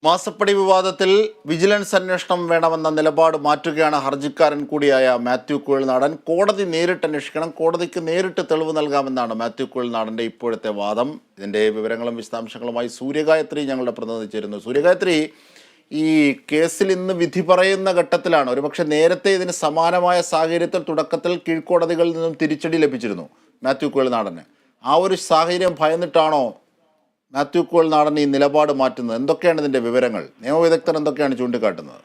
മാസപ്പടി വിവാദത്തിൽ വിജിലൻസ് അന്വേഷണം വേണമെന്ന നിലപാട് മാറ്റുകയാണ് ഹർജിക്കാരൻ കൂടിയായ മാത്യു കുഴൽനാടൻ. കോടതി നേരിട്ട് അന്വേഷിക്കണം, കോടതിക്ക് നേരിട്ട് തെളിവ് നൽകാമെന്നാണ് മാത്യു കുഴൽനാടൻ്റെ ഇപ്പോഴത്തെ വാദം. ഇതിൻ്റെ വിവരങ്ങളും വിശദാംശങ്ങളുമായി സൂര്യഗായത്രി ഞങ്ങളുടെ പ്രതിനിധി ചേരുന്നു. സൂര്യഗായത്രി, ഈ കേസിൽ ഇന്ന് വിധി പറയുന്ന ഘട്ടത്തിലാണ്. ഒരുപക്ഷെ നേരത്തെ ഇതിന് സമാനമായ സാഹചര്യത്തിൽ തുടക്കത്തിൽ കീഴ്ക്കോടതികളിൽ നിന്നും തിരിച്ചടി ലഭിച്ചിരുന്നു മാത്യു കുഴൽനാടന്. ആ ഒരു സാഹചര്യം ഭയന്നിട്ടാണോ മാത്യു കുഴൽനാടൻ ഈ നിലപാട് മാറ്റുന്നത്? എന്തൊക്കെയാണ് ഇതിന്റെ വിവരങ്ങൾ? നിയമവിദഗ്ധർ എന്തൊക്കെയാണ് ചൂണ്ടിക്കാട്ടുന്നത്?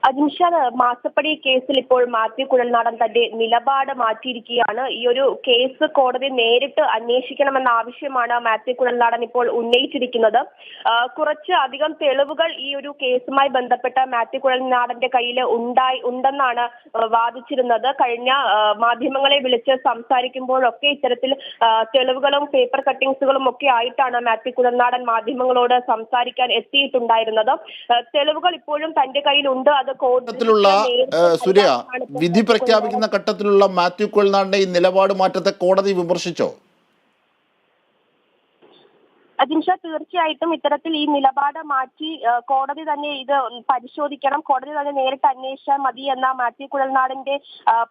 അജിൻഷാദ്, മാസപ്പടി കേസിൽ ഇപ്പോൾ മാത്യു കുഴൽനാടൻ തന്റെ നിലപാട് മാറ്റിയിരിക്കുകയാണ്. ഈ ഒരു കേസ് കോടതി നേരിട്ട് അന്വേഷിക്കണമെന്ന ആവശ്യമാണ് മാത്യു കുഴൽനാടൻ ഇപ്പോൾ ഉന്നയിച്ചിരിക്കുന്നത്. കുറച്ച് അധികം തെളിവുകൾ ഈ ഒരു കേസുമായി ബന്ധപ്പെട്ട മാത്യു കുഴൽനാടന്റെ കയ്യിൽ ഉണ്ടെന്നാണ് വാദിച്ചിരുന്നത്. കഴിഞ്ഞ മാധ്യമങ്ങളെ വിളിച്ച് സംസാരിക്കുമ്പോഴൊക്കെ ഇത്തരത്തിൽ തെളിവുകളും പേപ്പർ കട്ടിങ്സുകളും ഒക്കെ ആയിട്ടാണ് മാത്യു കുഴൽനാടൻ മാധ്യമങ്ങളോട് സംസാരിക്കാൻ എത്തിയിട്ടുണ്ടായിരുന്നത്. തെളിവുകൾ ഇപ്പോഴും തന്റെ കയ്യിലുണ്ട്. അത് ഘട്ടത്തിലുള്ള സൂര്യ, വിധി പ്രഖ്യാപിക്കുന്ന ഘട്ടത്തിലുള്ള മാത്യു കുഴൽനാടന്റെ ഈ നിലപാട് മാറ്റത്തെ കോടതി വിമർശിച്ചോ? അജിൻഷ, തീർച്ചയായിട്ടും ഇത്തരത്തിൽ ഈ നിലപാട് മാറ്റി കോടതി തന്നെ ഇത് പരിശോധിക്കണം, കോടതി തന്നെ നേരിട്ട് അന്വേഷിച്ചാൽ മതി എന്ന മാത്യു കുഴൽനാടന്റെ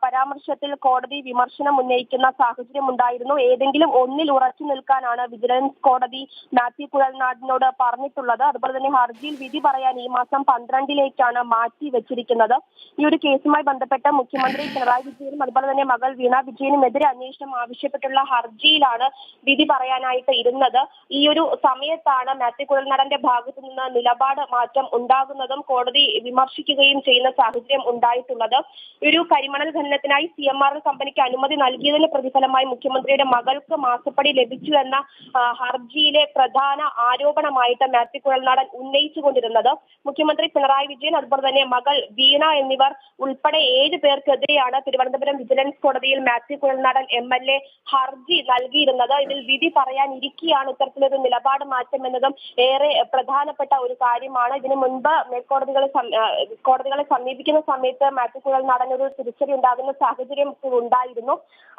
പരാമർശത്തിൽ കോടതി വിമർശനം ഉന്നയിക്കുന്ന സാഹചര്യം ഉണ്ടായിരുന്നു. ഏതെങ്കിലും ഒന്നിൽ ഉറച്ചു നിൽക്കാനാണ് വിജിലൻസ് കോടതി മാത്യു കുഴൽനാടനോട് പറഞ്ഞിട്ടുള്ളത്. അതുപോലെ തന്നെ ഹർജിയിൽ വിധി പറയാൻ ഈ മാസം 12-ലേക്കാണ് മാറ്റി വെച്ചിരിക്കുന്നത്. ഈ ഒരു കേസുമായി ബന്ധപ്പെട്ട് മുഖ്യമന്ത്രി പിണറായി വിജയനും അതുപോലെ തന്നെ മകൾ വീണ വിജയനുമെതിരെ അന്വേഷണം ആവശ്യപ്പെട്ടുള്ള ഹർജിയിലാണ് വിധി പറയാനായിട്ട് ഇരുന്നത്. ഈ ഒരു സമയത്താണ് മാത്യു കുഴൽനാടന്റെ ഭാഗത്തു നിന്ന് നിലപാട് മാറ്റം ഉണ്ടാകുന്നതും കോടതി വിമർശിക്കുകയും ചെയ്യുന്ന സാഹചര്യം ഉണ്ടായിട്ടുള്ളത്. ഒരു കരിമണൽ ഖനനത്തിനായി CMRL കമ്പനിക്ക് അനുമതി നൽകിയതിന് പ്രതിഫലമായി മുഖ്യമന്ത്രിയുടെ മകൾക്ക് മാസപ്പടി ലഭിച്ചു എന്ന ഹർജിയിലെ പ്രധാന ആരോപണമായിട്ട് മാത്യു കുഴൽനാടൻ ഉന്നയിച്ചുകൊണ്ടിരുന്നത്. മുഖ്യമന്ത്രി പിണറായി വിജയൻ അതുപോലെ തന്നെ മകൾ വീണ എന്നിവർ ഉൾപ്പെടെ 7 പേർക്കെതിരെയാണ് തിരുവനന്തപുരം വിജിലൻസ് കോടതിയിൽ മാത്യു കുഴൽനാടൻ MLA ഹർജി നൽകിയിരുന്നത്. ഇതിൽ വിധി പറയാനിരിക്കെയാണ് ഇത്തരത്തിലൊരു നിലപാട് മാറ്റം എന്നതും ഏറെ പ്രധാനപ്പെട്ട ഒരു കാര്യമാണ്. ഇതിനു മുൻപ് കോടതികളെ സമീപിക്കുന്ന സമയത്ത് മാത്യു കുഴൽനാടൻ ഒരു തിരിച്ചടി ഉണ്ടാകുന്ന സാഹചര്യം ഉണ്ടായിരുന്നു.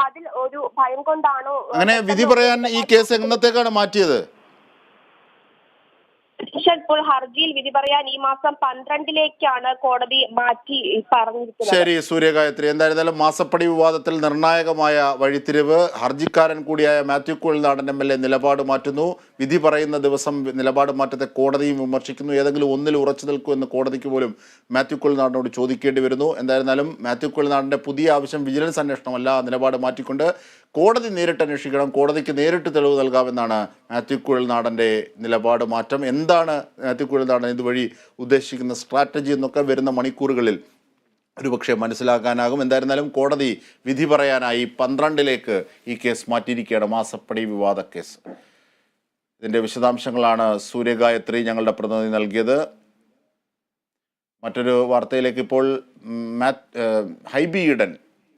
അതിൽ ഒരു ഭയം കൊണ്ടാണോ അങ്ങനെ വിധി പറയാൻ ഈ കേസ് എന്നത്തേക്കാണ് മാറ്റിയത്? ഇപ്പോൾ ഹർജിയിൽ വിധി പറയാൻ ഈ മാസം 12-ലേക്കാണ് കോടതി മാറ്റി പറഞ്ഞിരിക്കുന്നത്. ശരി സൂര്യഗായത്രി, എന്തായിരുന്നാലും മാസപ്പടി വിവാദത്തിൽ നിർണായകമായ വഴിത്തിരിവ്. ഹർജിക്കാരൻ കൂടിയായ മാത്യു കുഴൽനാടൻ MLA നിലപാട് മാറ്റുന്നു. വിധി പറയുന്ന ദിവസം നിലപാട് മാറ്റത്തെ കോടതിയും വിമർശിക്കുന്നു. ഏതെങ്കിലും ഒന്നിൽ ഉറച്ചു നിൽക്കൂ എന്ന് കോടതിക്ക് പോലും മാത്യു കുഴൽനാടനോട് ചോദിക്കേണ്ടി വരുന്നു. എന്തായിരുന്നാലും മാത്യു കുഴൽനാടന്റെ പുതിയ ആവശ്യം വിജിലൻസ് അന്വേഷണമല്ല, നിലപാട് മാറ്റിക്കൊണ്ട് കോടതി നേരിട്ട് അന്വേഷിക്കണം, കോടതിക്ക് നേരിട്ട് തെളിവ് നൽകാമെന്നാണ് മാത്യു കുഴൽനാടൻ്റെ നിലപാട് മാറ്റം. എന്താണ് മാത്യു കുഴൽനാടൻ ഇതുവഴി ഉദ്ദേശിക്കുന്ന സ്ട്രാറ്റജി എന്നൊക്കെ വരുന്ന മണിക്കൂറുകളിൽ ഒരുപക്ഷെ മനസ്സിലാക്കാനാകും. എന്തായിരുന്നാലും കോടതി വിധി പറയാനായി 12-ലേക്ക് ഈ കേസ് മാറ്റിയിരിക്കുകയാണ്, മാസപ്പടി വിവാദ കേസ്. ഇതിൻ്റെ വിശദാംശങ്ങളാണ് സൂര്യഗായത്രി ഞങ്ങളുടെ പ്രതിനിധി നൽകിയത്. മറ്റൊരു വാർത്തയിലേക്ക് ഇപ്പോൾ ഹൈബി ഈഡൻ